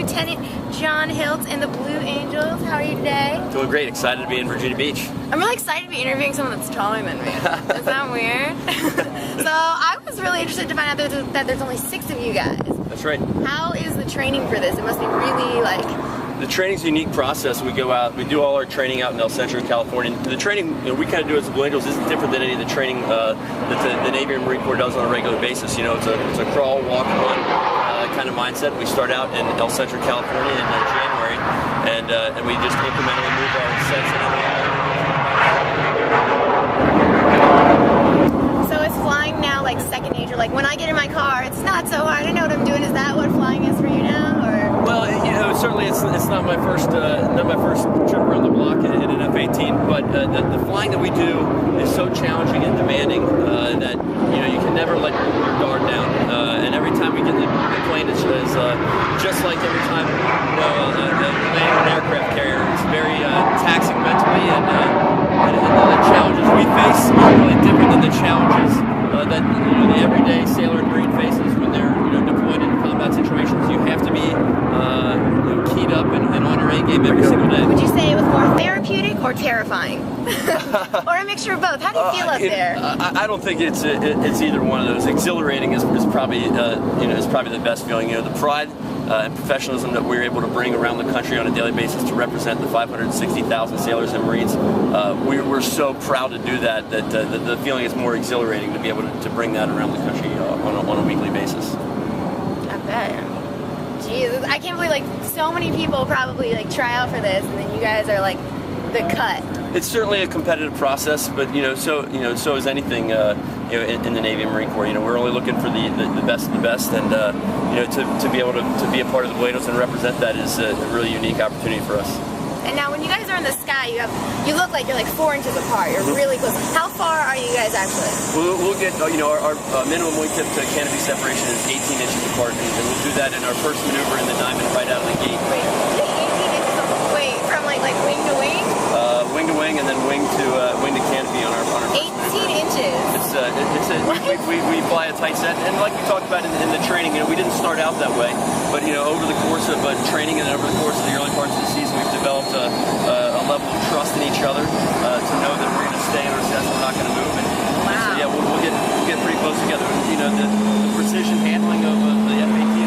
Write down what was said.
Lieutenant John Hiltz and the Blue Angels. How are you today? Doing great. Excited to be in Virginia Beach. I'm really excited to be interviewing someone that's taller than me. Is that weird? So I was really interested to find out that there's only 6 of you guys. That's right. How is the training for this? It must be really like... The training's a unique process. We go out, we do all our training out in El Centro, California. The training we kind of do as the Blue Angels isn't different than any of the training that the Navy and Marine Corps does on a regular basis. You know, it's a crawl, walk, run kind of mindset. We start out in El Centro, California in January, and we just incrementally move our sets in. So is flying now like second nature? Like when I get in my car, it's not so hard. I know what I'm doing. Is that what flying is for you now, or? Well, you know, certainly it's not my first trip around the block in an F-18, but the flying that we do is so challenging and demanding that you know you can never let your guard down. And every time we get in the plane, it's just like every time you know landing an aircraft carrier. It's very taxing mentally, and the challenges we face are really different than the challenges that you know the everyday sailor and Marine faces when they're deployed in combat situations. You have to be keyed up and on your A game every single day. Would you say it was more therapeutic or terrifying, or a mixture of both? How do you feel up there? I don't think it's either one of those. Exhilarating is probably is probably the best feeling. You know, the pride and professionalism that we're able to bring around the country on a daily basis to represent the 560,000 sailors and Marines. We're so proud to do that the feeling is more exhilarating to be able to bring that around the country on a weekly basis. I bet. Jesus, I can't believe like so many people probably like try out for this, and then you guys are like the cut. It's certainly a competitive process, but so is anything in the Navy and Marine Corps. You know, we're only looking for the best of the best, and to be able to be a part of the Blue Angels and represent that is a really unique opportunity for us. And now, when you guys are in the sky, you look like you're like 4 inches apart. You're really close. How far are you guys actually? We'll get our minimum wingtip to canopy separation is 18 inches apart, and we'll do that in our first maneuver in the diamond right out of the gate. Wait, 18 inches apart? Wait, from like wing to wing? Wing to wing, and then wing to canopy on our 18 inches. We fly a tight set, and like we talked about in the training, we didn't start out that way, but over the course of training and over the course of the early parts of the season, we've developed a level of trust in each other to know that we're going to stay in our sets, we're not going to move, and wow. so yeah, we'll get pretty close together. The precision handling of the F-18